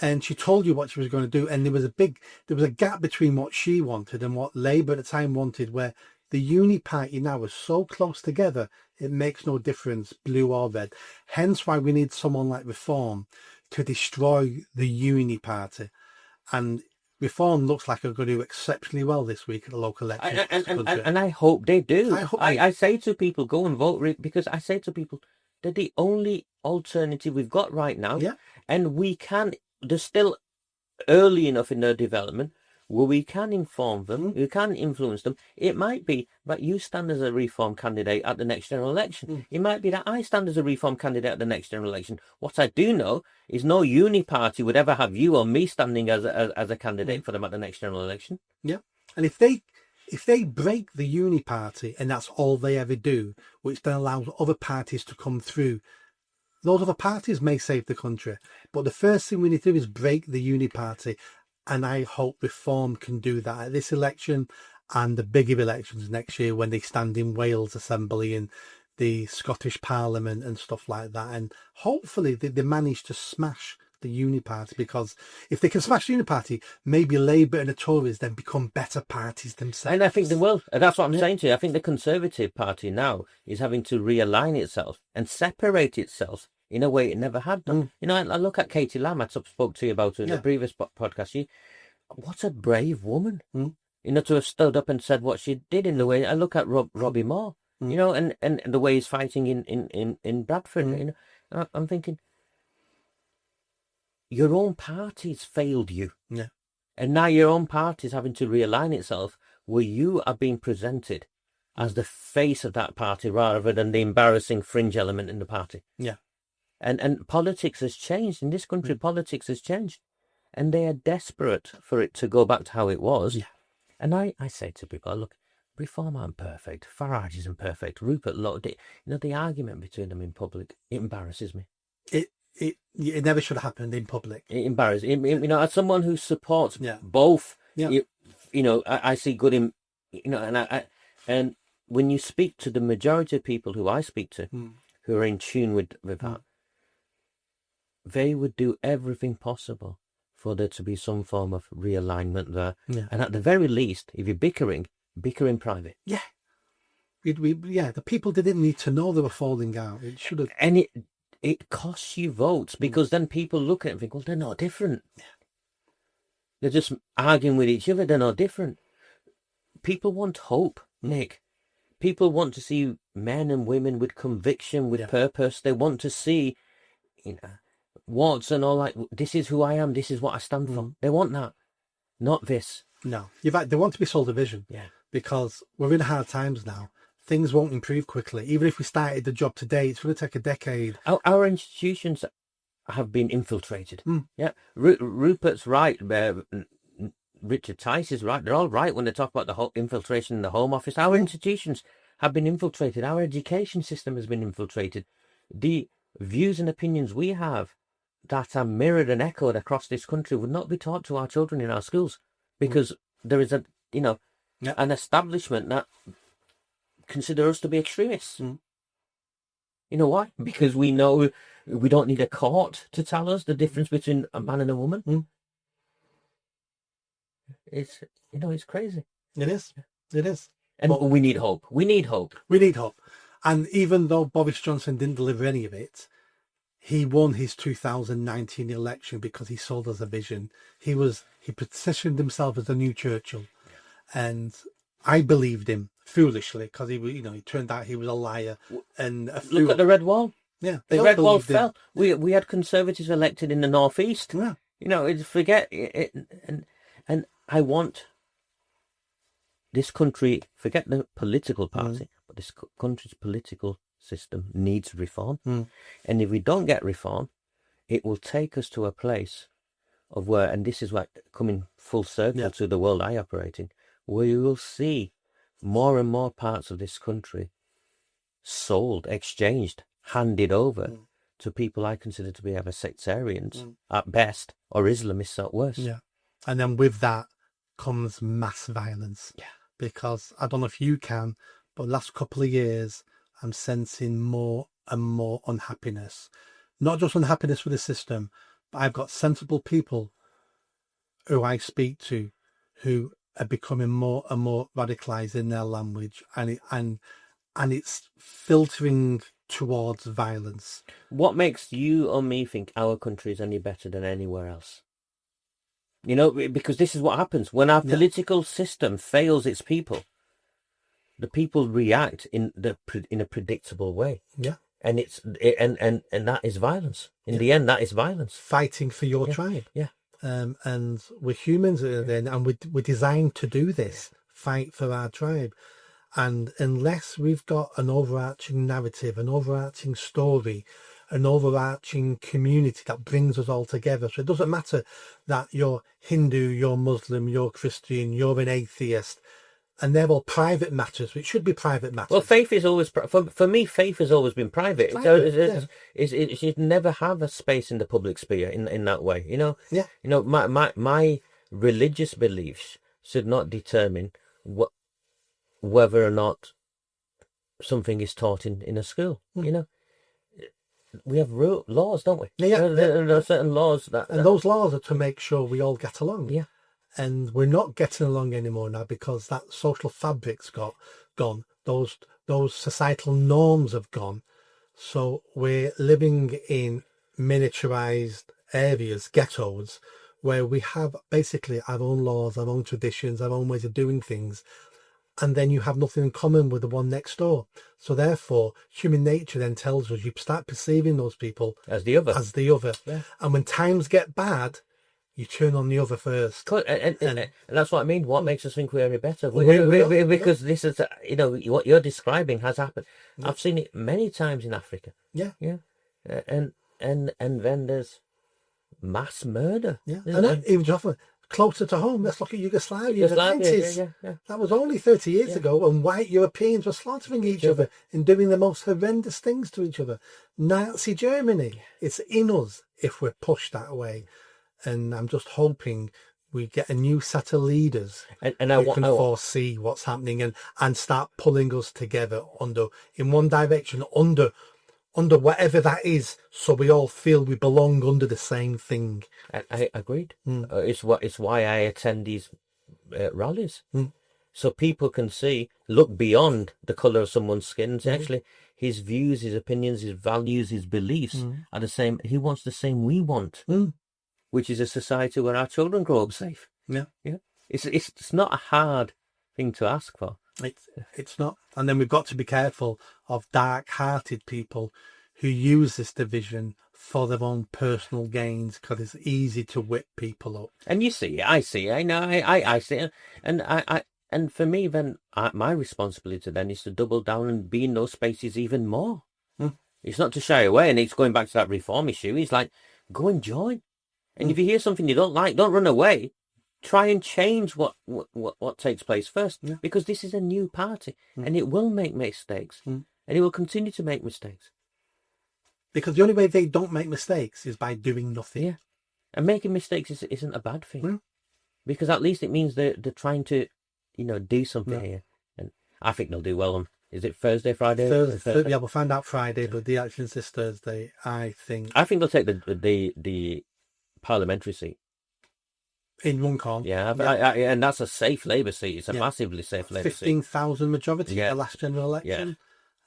And she told you what she was going to do. And there was a gap between what she wanted and what Labour at the time wanted, where the uni party now is so close together, it makes no difference, blue or red. Hence why we need someone like Reform to destroy the uni party. And Reform looks like they're going to do exceptionally well this week at the local election. And I hope they do. I say to people, go and vote, because I say to people, they're the only alternative we've got right now. Yeah. And they're still early enough in their development where we can inform them, we can influence them. It might be that you stand as a Reform candidate at the next general election. It might be that I stand as a Reform candidate at the next general election. What I do know is no uni party would ever have you or me standing as a candidate for them at the next general election. Yeah. And if they break the uni party and that's all they ever do, which then allows other parties to come through, those other parties may save the country. But the first thing we need to do is break the uni party. And I hope Reform can do that at this election and the bigger elections next year when they stand in Wales Assembly and the Scottish Parliament and stuff like that. And hopefully they manage to smash the uni party, because if they can smash the uni party, maybe Labour and the Tories then become better parties themselves. And I think they will. That's what I'm saying to you. I think the Conservative Party now is having to realign itself and separate itself in a way it never had done. You know, I look at Katie Lamb, I spoke to you about her in the previous podcast. What a brave woman, you know, to have stood up and said what she did in the way. I look at Robbie Moore, you know, and the way he's fighting in Bradford. You know, I'm thinking, your own party's failed you. Yeah. And now your own party's having to realign itself where you are being presented as the face of that party rather than the embarrassing fringe element in the party. Yeah. And politics has changed. In this country, politics has changed. And they are desperate for it to go back to how it was. Yeah. And I say to people, look, Reform aren't perfect. Farage isn't perfect. Rupert Lowe, you know, the argument between them in public, it embarrasses me. It never should have happened in public. It embarrasses me. You know, as someone who supports both, you know, I see good in, you know, and when you speak to the majority of people who I speak to, who are in tune with that, they would do everything possible for there to be some form of realignment there. Yeah. And at the very least, if you're bickering, bicker in private. Yeah. The people didn't need to know they were falling out. It should have. And it costs you votes, because then people look at it and think, well, they're not different. Yeah. They're just arguing with each other. They're not different. People want hope, Nick. People want to see men and women with conviction, with purpose. They want to see, you know, Watson or like, this is who I am, this is what I stand for. They want that, not this. No, they want to be sold a vision. Yeah, because we're in hard times now. Things won't improve quickly. Even if we started the job today, it's going to take a decade. Our institutions have been infiltrated. Yeah, Rupert's right. Richard Tice is right. They're all right when they talk about the whole infiltration in the Home Office. Our institutions have been infiltrated. Our education system has been infiltrated. The views and opinions we have that are mirrored and echoed across this country would not be taught to our children in our schools, because there is an establishment that consider us to be extremists. You know why? Because we know we don't need a court to tell us the difference between a man and a woman. It's crazy. It is. And we need hope. We need hope. And even though Boris Johnson didn't deliver any of it, he won his 2019 election because he sold us a vision. He positioned himself as the new Churchill, and I believed him foolishly because he turned out he was a liar and a fool. Look at the Red Wall. Yeah, the Red Wall fell. We had Conservatives elected in the northeast. Yeah, you know, forget it, and I want this country. Forget the political party, but this country's political system needs reform. And if we don't get reform, it will take us to a place of where, and this is what coming full circle to the world I operate in, where you will see more and more parts of this country sold, exchanged, handed over to people I consider to be either sectarians at best or Islamists at worst. Yeah. And then with that comes mass violence. Yeah. Because I don't know if you can, but the last couple of years, I'm sensing more and more unhappiness. Not just unhappiness with the system, but I've got sensible people who I speak to who are becoming more and more radicalized in their language, and it's filtering towards violence. What makes you or me think our country is any better than anywhere else? You know, because this is what happens when our political system fails its people. The people react in a predictable way. Yeah. And and that is violence. In the end, that is violence. Fighting for your tribe. Yeah. And we're humans then, and we're designed to do this, fight for our tribe. And unless we've got an overarching narrative, an overarching story, an overarching community that brings us all together. So it doesn't matter that you're Hindu, you're Muslim, you're Christian, you're an atheist, and they're all private matters. It should be private matters. Well, faith is always, for me, faith has always been private. It should never have a space in the public sphere in that way, you know? Yeah. You know, my religious beliefs should not determine whether or not something is taught in a school, you know? We have laws, don't we? Yeah. There are certain laws and those laws are to make sure we all get along. Yeah. And we're not getting along anymore now because that social fabric's gone. Those societal norms have gone. So we're living in miniaturized areas, ghettos, where we have basically our own laws, our own traditions, our own ways of doing things. And then you have nothing in common with the one next door. So therefore, human nature then tells us you start perceiving those people as the other. Yeah. And when times get bad, you turn on the other first. And that's what I mean. What makes us think we're any better? Because this is, you know, what you're describing has happened. Yeah. I've seen it many times in Africa. Yeah. Yeah. And then there's mass murder. Yeah. And even closer to home, let's look at Yugoslavia in the 90s. Yeah. That was only 30 years ago, and white Europeans were slaughtering each other and doing the most horrendous things to each other. Nazi Germany, it's in us if we're pushed that way. And I'm just hoping we get a new set of leaders who can foresee what's happening and start pulling us together in one direction, under whatever that is, so we all feel we belong under the same thing. I agreed. It's why I attend these rallies, so people can look beyond the colour of someone's skin. Actually, his views, his opinions, his values, his beliefs are the same. He wants the same we want, which is a society where our children grow up safe. Yeah. It's not a hard thing to ask for. It's not. And then we've got to be careful of dark-hearted people who use this division for their own personal gains, because it's easy to whip people up. And you see it, I see it, I know, I see it. And for me, then, my responsibility then is to double down and be in those spaces even more. It's not to shy away, and it's going back to that reform issue. It's like, go and join. And if you hear something you don't like, don't run away. Try and change what takes place first, because this is a new party, and it will make mistakes, and it will continue to make mistakes. Because the only way they don't make mistakes is by doing nothing. Yeah, and making mistakes isn't a bad thing, because at least it means they're trying to, do something here. And I think they'll do well. Is it Thursday, Friday? Thursday? Yeah, we'll find out Friday, but the election is this Thursday. I think they'll take the parliamentary seat. In Runcorn. Yeah, and that's a safe Labour seat. It's a massively safe Labour seat. 15,000 majority at the last general election.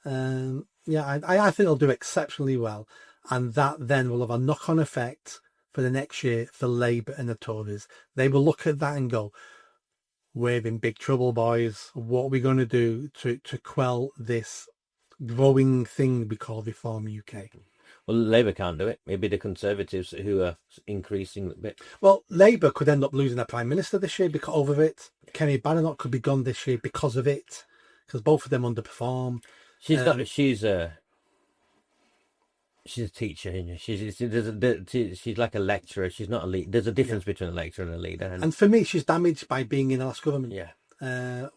I think they'll do exceptionally well. And that then will have a knock-on effect for the next year for Labour and the Tories. They will look at that and go, we're in big trouble, boys. What are we going to do to quell this growing thing we call Reform UK? Well, Labour can't do it. Maybe the Conservatives who are increasing a bit. Well, Labour could end up losing their Prime Minister this year because of it. Kenny Badenoch could be gone this year because of it, because both of them underperform. She's a teacher, isn't she? She's like a lecturer. She's not a leader. There's a difference between a lecturer and a leader. And for me, she's damaged by being in the last government. Yeah.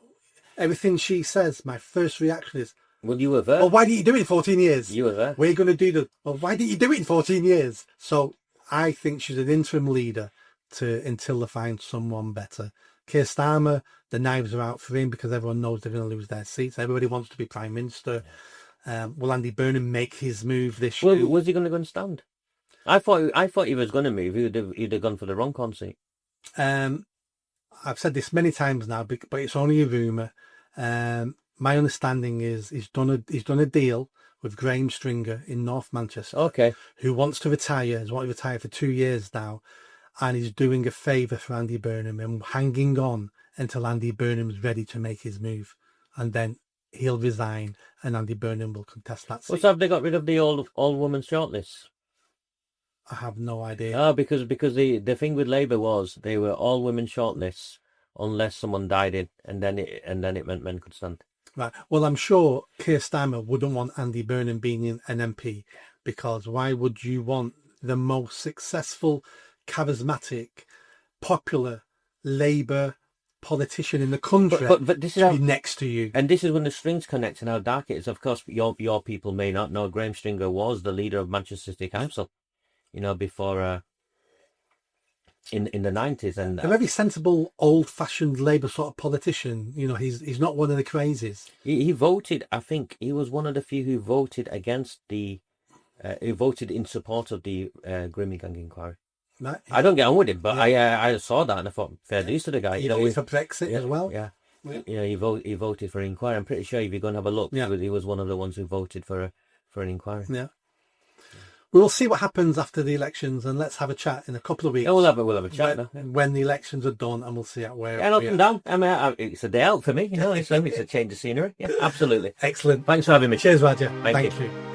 Everything she says, my first reaction is, well, you were there. Well, why didn't you do it in 14 years? You were there. We're going to do well, why didn't you do it in 14 years? So I think she's an interim leader until they find someone better. Keir Starmer, the knives are out for him because everyone knows they're going to lose their seats. Everybody wants to be Prime Minister. Will Andy Burnham make his move this year? Was he going to go and stand? I thought he was going to move. He'd have gone for the Runcorn seat. I've said this many times now, but it's only a rumour. My understanding is he's done a deal with Graham Stringer in North Manchester, Okay. who wants to retire. He's wanted to retire for 2 years now, and he's doing a favour for Andy Burnham and hanging on until Andy Burnham's ready to make his move, and then he'll resign and Andy Burnham will contest that seat. Well, so have they got rid of the all woman shortlist? I have no idea. Oh, because the thing with Labour was they were all women shortlists unless someone died in, and then it meant men could stand. Right. Well, I'm sure Keir Starmer wouldn't want Andy Burnham being an MP, because why would you want the most successful, charismatic, popular Labour politician in the country but this is to how, be next to you? and this is when the strings connect and how dark it is. Of course, your people may not know Graham Stringer was the leader of Manchester City Council, before in the 90s, and A very sensible, old-fashioned Labour sort of politician. He's not one of the crazies. he voted. I think he was one of the few who voted against who voted in support of the Grimmy Gang inquiry. Right? I don't get on with him, but I saw that and I thought fair dues to the guy. He voted for Brexit as well. Yeah. He voted for an inquiry. I'm pretty sure if you go and have a look, he was one of the ones who voted for an inquiry. Yeah. We'll see what happens after the elections, and let's have a chat in a couple of weeks. Yeah, we'll have a chat when the elections are done, and we'll see where. Yeah, up and down. I mean, it's a day out for me. It's a change of scenery. Yeah, absolutely. Excellent. Thanks for having me. Cheers, Roger. Thank you. you.